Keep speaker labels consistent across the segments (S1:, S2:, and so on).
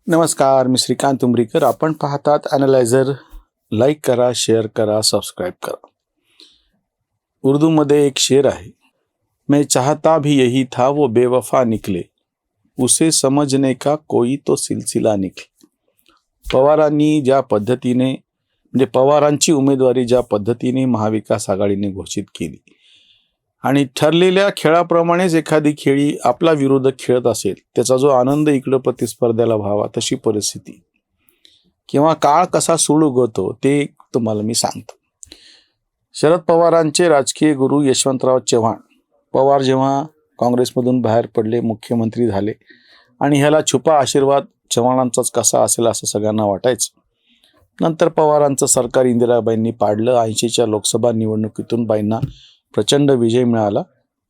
S1: नमस्कार, मी श्रीकांत उमरीकर. आपण पाहतात ॲनालायझर. लाईक करा, शेअर करा, सबस्क्राईब करा. उर्दूमध्ये एक शेर आहे, मैं चाहता भी यही था वो बेवफा निकले, उसे समझने का कोई तो सिलसिला निकले. पवारांनी ज्या पद्धतीने म्हणजे पवारांची उमेदवारी ज्या पद्धतीने महाविकास आघाडीने घोषित केली आणि ठरलेल्या खेळाप्रमाणेच एखादी खेळी आपला विरोधक खेळत असेल, त्याचा जो आनंद इकडं प्रतिस्पर्ध्याला व्हावा तशी परिस्थिती किंवा काळ कसा सूड उगवतो ते तुम्हाला मी सांगतो. शरद पवारांचे राजकीय गुरु यशवंतराव चव्हाण पवार जेव्हा काँग्रेसमधून बाहेर पडले, मुख्यमंत्री झाले आणि ह्याला छुपा आशीर्वाद चव्हाणांचाच कसा असेल असं सगळ्यांना वाटायचं. नंतर पवारांचं सरकार इंदिराबाईंनी पाडलं. 80च्या लोकसभा निवडणुकीतून बाईंना प्रचंड विजय मिळाला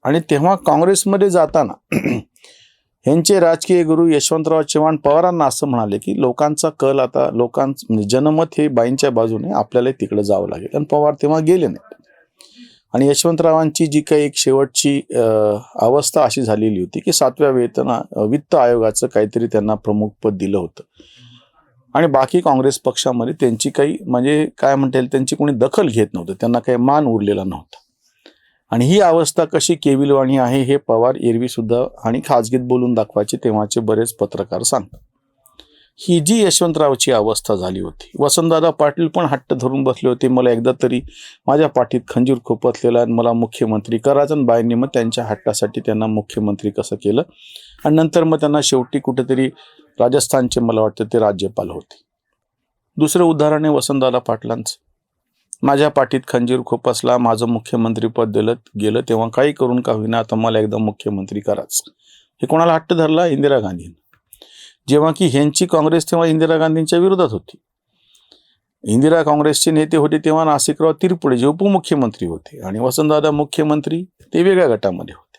S1: आणि तेव्हा काँग्रेसमध्ये जाताना ह्यांचे राजकीय गुरु यशवंतराव चव्हाण पवारांना असं म्हणाले की लोकांचा कल आता म्हणजे जनमत हे बाईंच्या बाजूने, आपल्याला तिकडे जावं लागेल. आणि पवार तेव्हा गेले नाहीत. आणि यशवंतरावांची जी काही एक शेवटची अवस्था अशी झालेली होती की 7व्या वित्त आयोगाचं काहीतरी त्यांना प्रमुख पद दिलं होतं आणि बाकी काँग्रेस पक्षामध्ये त्यांची काही म्हणजे काय म्हणता येईल, त्यांची कोणी दखल घेत नव्हतं, त्यांना काही मान उरलेला नव्हता. आणि ही अवस्था कशी केविलवाणी आहे हे पवार एरवी सुद्धा आणि खाजगीत बोलून दाखवायचे तेव्हाचे बरेच पत्रकार सांगतात. ही जी यशवंतरावची अवस्था झाली होती, वसंतदादा पाटील पण हट्ट धरून बसले होते, मला एकदा तरी माझ्या पाठीत खंजीर खोपटलेला आणि मला मुख्यमंत्री करायचं. आणि बाईंनी मग त्यांच्या हट्टासाठी त्यांना मुख्यमंत्री कसं केलं आणि नंतर मग त्यांना शेवटी कुठेतरी राजस्थानचे मला वाटतं ते राज्यपाल होते. दुसरं उदाहरण आहे वसंतदादा पाटलांचं. माझ्या पाठीत खंजीर खोपसला, माझं मुख्यमंत्रीपद गेलं तेव्हा काही करून का होईना आता मला एकदा मुख्यमंत्री करायचं. हे कोणाला हट्ट धरला? इंदिरा गांधींनी. जेव्हा की ह्यांची काँग्रेस तेव्हा इंदिरा गांधींच्या विरोधात होती. इंदिरा काँग्रेसचे नेते होते तेव्हा नासिकराव तिरपुडे जे उपमुख्यमंत्री होते आणि वसंतदादा मुख्यमंत्री ते वेगळ्या गटामध्ये होते.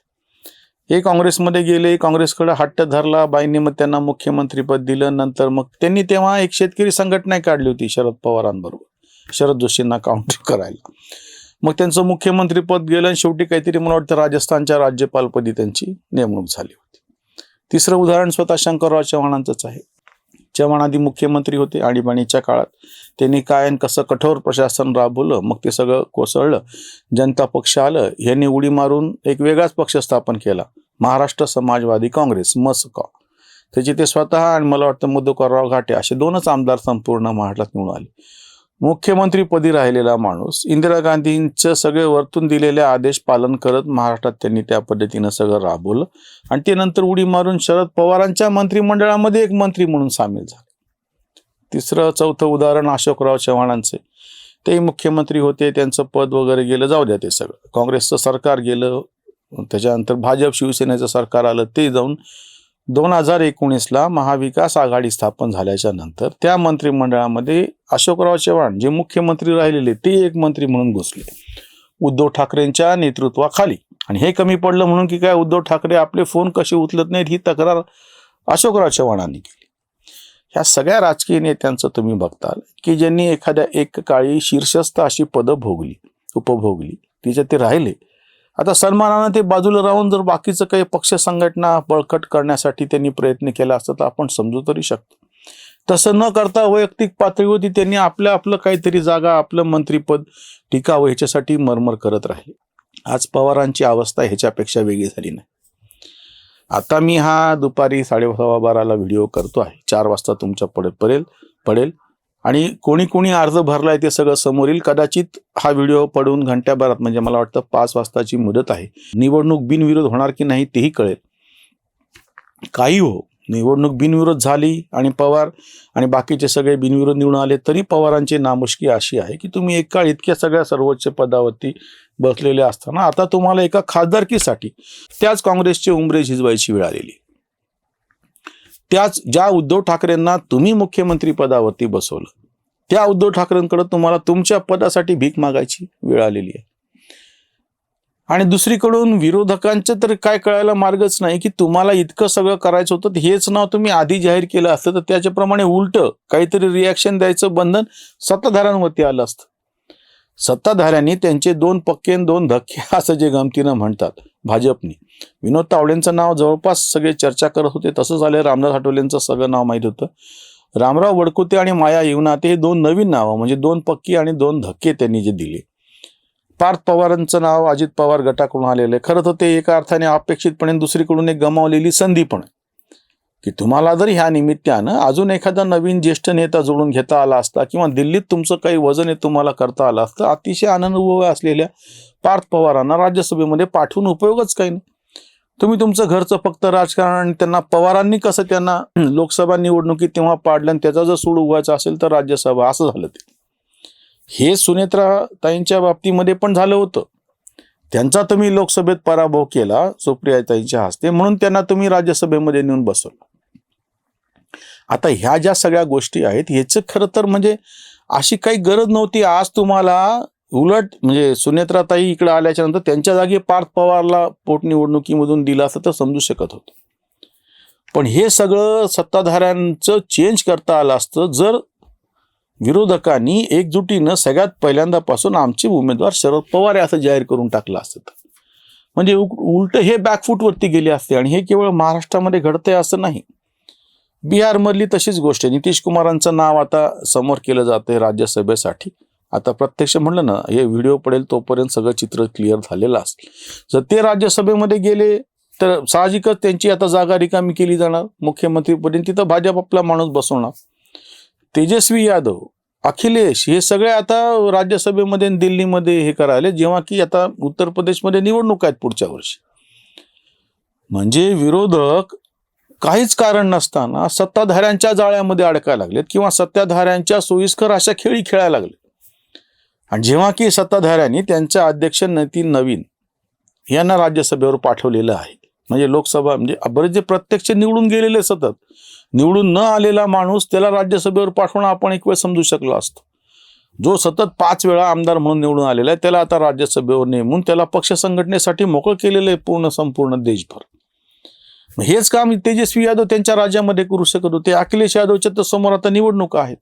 S1: हे काँग्रेसमध्ये गेले, काँग्रेसकडे हट्ट धरला, बाईंनी मग त्यांना मुख्यमंत्रीपद दिलं. नंतर मग त्यांनी तेव्हा एक शेतकरी संघटना काढली होती शरद पवारांबरोबर, शरद जोशींना काउंटर करायला. मग त्यांचं मुख्यमंत्रीपद गेलं आणि शेवटी काहीतरी मला वाटतं राजस्थानच्या राज्यपालपदी त्यांची नेमणूक झाली होती. तिसरं उदाहरण स्वतः शंकरराव चव्हाणांचंच आहे. चव्हाण आधी मुख्यमंत्री होते. आणीबाणीच्या काळात त्यांनी काय आणि कसं कठोर प्रशासन राबवलं, मग ते सगळं कोसळलं. जनता पक्ष आलं, ह्यांनी उडी मारून एक वेगळाच पक्ष स्थापन केला, महाराष्ट्र समाजवादी काँग्रेस मसका. त्याची ते स्वतः आणि मला वाटतं मधुकरराव घाटे असे 2च आमदार संपूर्ण महाराष्ट्रात निवडून आले. मुख्यमंत्रीपदी राहिलेला माणूस इंदिरा गांधींचं सगळे वरतून दिलेले आदेश पालन करत महाराष्ट्रात त्यांनी त्या पद्धतीनं सगळं राबवलं आणि ते नंतर उडी मारून शरद पवारांच्या मंत्रिमंडळामध्ये एक मंत्री म्हणून सामील झाले. तिसरं चौथं उदाहरण अशोकराव चव्हाणांचे. ते मुख्यमंत्री होते, त्यांचं पद वगैरे गेलं, जाऊ द्या ते सगळं. काँग्रेसचं सरकार गेलं, त्याच्यानंतर भाजप शिवसेनेचं सरकार आलं, ते जाऊन 2019ला महाविकास आघाडी स्थापन झाल्याच्या नंतर त्या मंत्रिमंडळामध्ये अशोकराव चव्हाण जे मुख्यमंत्री राहिलेले ते एक मंत्री म्हणून घुसले उद्धव ठाकरेंच्या नेतृत्वाखाली. आणि हे कमी पडलं म्हणून की काय उद्धव ठाकरे आपले फोन कसे उचलत नाहीत ही तक्रार अशोकराव चव्हाणांनी केली. ह्या सगळ्या राजकीय नेत्यांचं तुम्ही बघताल की ज्यांनी एखाद्या एक काळी शीर्षस्थ अशी पदं उपभोगली, तिच्यात ते राहिले. आता सन्मानानं ते बाजूला राहून जर बाकीचं काही पक्ष संघटना बळकट करण्यासाठी त्यांनी प्रयत्न केला असता तर आपण समजू तरी शकतो. तसं न करता वैयक्तिक पातळीवरती त्यांनी आपलं काहीतरी जागा, आपलं मंत्रीपद टिकावं ह्याच्यासाठी मरमर करत राहिले. आज पवारांची अवस्था ह्याच्यापेक्षा वेगळी झाली नाही. आता मी हा दुपारी 12:15ला व्हिडिओ करतो आहे, 4 वाजता तुमच्या पडेल आणि कोणी अर्ज भरलाय ते सगळं समोर येईल. कदाचित हा व्हिडिओ पडून घंट्याभरात म्हणजे मला वाटतं 5 वाजताची मुदत आहे. निवडणूक बिनविरोध होणार की नाही तेही कळेल. काही हो, निवडणूक बिनविरोध झाली आणि पवार आणि बाकीचे सगळे बिनविरोध निवडून आले तरी पवारांची नामुष्की अशी आहे की तुम्ही एक काळ इतक्या सगळ्या सर्वोच्च पदावरती बसलेले असताना आता तुम्हाला एका खासदारकीसाठी त्याच काँग्रेसचे उंबरे झिजवायची वेळ आलेली. त्याच ज्या उद्धव ठाकरेंना तुम्ही मुख्यमंत्री पदावरती बसवलं त्या उद्धव ठाकरेंकडे तुम्हाला तुमच्या पदासाठी भीक मागायची वेळ आलेली आहे. आणि दुसरीकडून विरोधकांचं तर काय कळायला मार्गच नाही की तुम्हाला इतकं सगळं करायचं होतं, हेच नाव तुम्ही आधी जाहीर केलं असतं तर त्याच्याप्रमाणे उलट काहीतरी रिॲक्शन द्यायचं बंधन सत्ताधाऱ्यांवरती आलं असतं. सत्ताधाऱ्यांनी त्यांचे 2 पक्के 2 धक्के असं जे गमतीनं म्हणतात भाजपने. विनोद तावडेंचं नाव जवळपास सगळे चर्चा करत होते. तसं झालं रामदास आठवलेंचं सगळं नाव माहीत होतं. रामराव वडकुते आणि माया येवनाते हे 2 नवीन नावं, म्हणजे 2 पक्की आणि 2 धक्के त्यांनी जे दिले. पार्थ पवारांचं नाव अजित पवार गटाकडून आलेलं आहे. खरं तर ते एका अर्थाने अपेक्षितपणे दुसरीकडून एक गमावलेली संधी पण आहे, की तुम्हाला जर ह्या निमित्तानं अजून एखादा नवीन ज्येष्ठ नेता जोडून घेता आला असता किंवा दिल्लीत तुमचं काही वजन आहे तुम्हाला करता आलं असतं, अतिशय अनुभव असलेल्या पार्थ पवारांना राज्यसभेमध्ये पाठवून उपयोगच काही नाही. तुम्ही तुमचं घरचं फक्त राजकारण आणि त्यांना पवारांनी कसं त्यांना लोकसभा निवडणुकीत तेव्हा पाडलं आणि त्याचा जर सूड उगवायचा असेल तर राज्यसभा, असं झालं ते. हे सुनेत्राताईंच्या बाबतीमध्ये पण झालं होतं. त्यांचा तुम्ही लोकसभेत पराभव केला सुप्रियाताईंच्या हस्ते, म्हणून त्यांना तुम्ही राज्यसभेमध्ये नेऊन बसवलं. आता ह्या ज्या सगळ्या गोष्टी आहेत ह्याचं खरं तर म्हणजे अशी काही गरज नव्हती. आज तुम्हाला उलट म्हणजे सुनेत्राताई इकडे आल्याच्या नंतर त्यांच्या जागी पार्थ पवारला पोटनिवडणुकीमधून दिला असं तर समजू शकत होतं. पण हे सगळं सत्ताधाऱ्यांचं चेंज करता आलं असतं जर विरोधकांनी एकजुटीनं सगळ्यात पहिल्यांदापासून आमचे उमेदवार शरद पवार आहे असं जाहीर करून टाकलं असतं. म्हणजे उलट हे बॅकफूटवरती गेले असते. आणि हे केवळ महाराष्ट्रामध्ये घडतंय असं नाही. बिहारमधली तशीच गोष्ट आहे. नितीश कुमारांचं नाव आता समोर केलं जातंय राज्यसभेसाठी. आता प्रत्यक्ष म्हणलं ना, हे व्हिडिओ पडेल तोपर्यंत सगळं चित्र क्लिअर झालेलं असेल. जर ते राज्यसभेमध्ये गेले तर साहजिकच त्यांची आता जागा रिकामी केली जाणार मुख्यमंत्रीपर्यंत. तिथं भाजप आपला माणूस बसवणार. तेजस्वी यादव, अखिलेश हे सगळे आता राज्यसभेमध्ये दिल्लीमध्ये हे करायले, जेव्हा की आता उत्तर प्रदेशमध्ये निवडणूक आहेत पुढच्या वर्षी. म्हणजे विरोधक काहीच कारण नसताना सत्ताधाऱ्यांच्या जाळ्यामध्ये अडकायला लागलेत किंवा सत्ताधाऱ्यांच्या सोयीस्कर अशा खेळी खेळायला लागले. आणि जेव्हा की सत्ताधाऱ्यांनी त्यांच्या अध्यक्ष नितीन नवीन यांना राज्यसभेवर पाठवलेलं आहे, म्हणजे लोकसभा म्हणजे बरेच जे प्रत्यक्ष निवडून गेलेले सतत निवडून न आलेला माणूस त्याला राज्यसभेवर पाठवणं आपण एक वेळ समजू शकलो असतो. जो सतत 5 वेळा आमदार म्हणून निवडून आलेला आहे त्याला आता राज्यसभेवर नेमून त्याला पक्ष संघटनेसाठी मोकळं केलेलं आहे संपूर्ण देशभर. हेच काम तेजस्वी यादव त्यांच्या राज्यामध्ये करू शकत होते. अखिलेश यादवच्या तर समोर आता निवडणुका आहेत,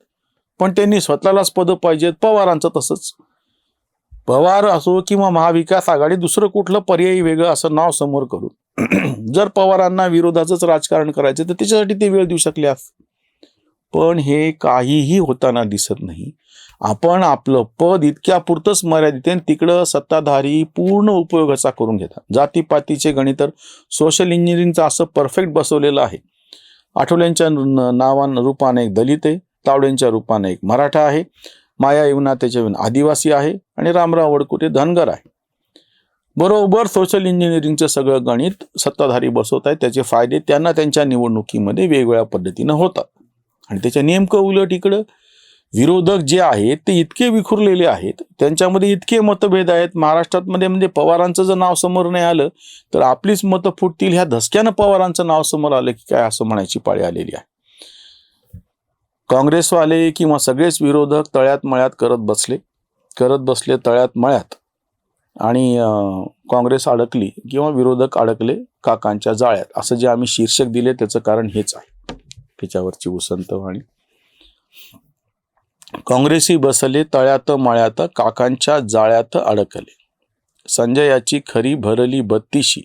S1: पण त्यांनी स्वतःलाच पदं पाहिजेत. पवारांचं तसंच. पवार असो किंवा महाविकास आघाडी दुसरं कुठलं पर्यायी वेगळं असं नाव समोर करून जर पवारांना विरोधाचंच राजकारण करायचं तर त्याच्यासाठी ते वेळ देऊ शकले असते. पण हे काहीही होताना दिसत नाही. आपण आपलं पद इतक्या पुरतंच मर्यादित आहे, तिकडं सत्ताधारी पूर्ण उपयोगाचा करून घेतात. जातीपातीचे गणित तर सोशल इंजिनिअरिंगचं असं परफेक्ट बसवलेलं आहे. आठवल्यांच्या रूपाने एक दलित आहे, तावडेंच्या रूपाने एक मराठा आहे, माया येवनातेच्या आदिवासी आहे आणि रामराव वडकुते धनगर आहे. बरोबर सोशल इंजिनिअरिंगचं सगळं गणित सत्ताधारी बसवत आहेत. त्याचे फायदे त्यांना त्यांच्या निवडणुकीमध्ये वेगवेगळ्या पद्धतीनं होतात. आणि त्याच्या नेमकं उलट इकडं विरोधक जे आहेत ते इतके विखुरलेले आहेत, त्यांच्यामध्ये इतके मतभेद आहेत. महाराष्ट्रामध्ये म्हणजे पवारांचं जर नाव समोर नाही आलं तर आपलीच मतं फुटतील ह्या धसक्यानं पवारांचं नाव समोर आलं की काय असं म्हणायची पाळी आलेली आहे. काँग्रेसवाले किंवा सगळेच विरोधक तळ्यात मळ्यात करत बसले तळ्यात मळ्यात. आणि काँग्रेस अडकली किंवा विरोधक अडकले काकांच्या जाळ्यात, असं जे आम्ही शीर्षक दिले त्याचं कारण हेच आहे. त्याच्यावरची उसंतवाणी. काँग्रेसी बसले तळ्यात मळ्यात, काकांच्या जाळ्यात अडकले. संजयाची खरी भरली बत्तीशी,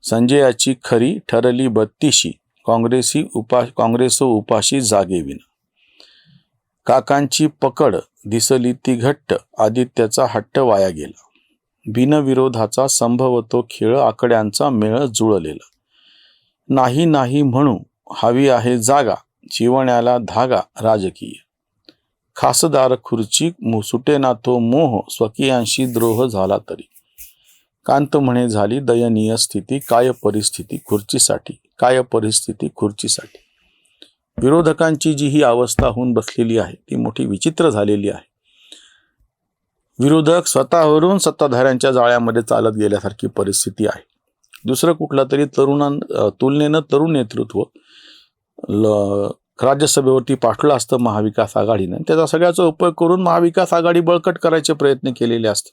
S1: संजयाची खरी ठरली बत्तीशी, काँग्रेस उपाशी जागेविन. काकांची पकड दिसली ती घट्ट, आदित्याचा हट्ट वाया गेला. बिनविरोधाचा संभवतो खेळ, आकड्यांचा मेळ जुळलेला. नाही नाही म्हणू हवी आहे जागा, चिवण्याला धागा राजकीय. खासदार खुर्ची सुटेना तो मोह, स्वकीयांशी द्रोह झाला तरी. कांत म्हणे झाली दयनीय स्थिती, काय परिस्थिती खुर्चीसाठी, काय परिस्थिती खुर्चीसाठी. विरोधकांची जी ही अवस्था होऊन बसलेली आहे ती मोठी विचित्र झालेली आहे. विरोधक स्वतःवरून सत्ताधाऱ्यांच्या जाळ्यामध्ये चालत गेल्यासारखी परिस्थिती आहे. दुसरं कुठला तरी तुलनेनं तरुण नेतृत्व राज्यसभेवरती पाठवलं असतं महाविकास आघाडीनं, त्याचा सगळ्याचा उपयोग करून महाविकास आघाडी बळकट करायचे प्रयत्न केलेले असते.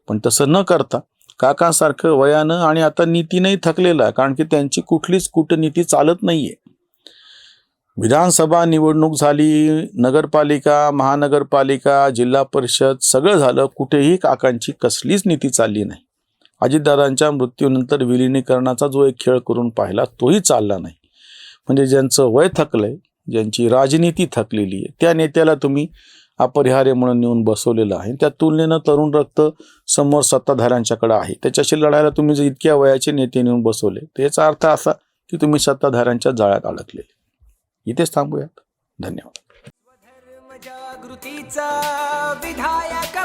S1: पण तसं न करता काकांसारखं वयानं आणि आता नीतीनंही थकलेलं आहे, कारण की त्यांची कुठलीच कूटनीती चालत नाहीये. विधानसभा निवडणूक झाली, नगरपालिका, महानगरपालिका, जिल्हा परिषद सगळं झालं, कुठेही काकांची कसलीच नीती चालली नाही. अजितदादांच्या मृत्यूनंतर विलिनीकरणाचा जो एक खेळ करून पाहिला तोही चालला नाही. म्हणजे ज्यांचं वय थकलंय, ज्यांची राजनीती थकलेली आहे, त्या नेत्याला तुम्ही अपरिहार्य म्हणून नेऊन बसवलेलं आहे. त्या तुलनेनं तरुण रक्त समोर सत्ताधाऱ्यांच्याकडे आहे, त्याच्याशी लढायला तुम्ही जर इतक्या वयाचे नेते नेऊन बसवले तर याचा अर्थ असा की तुम्ही सत्ताधाऱ्यांच्या जाळ्यात अडकलेले. इथेच थांबूयात. धन्यवाद.
S2: जागृतीचा विधायक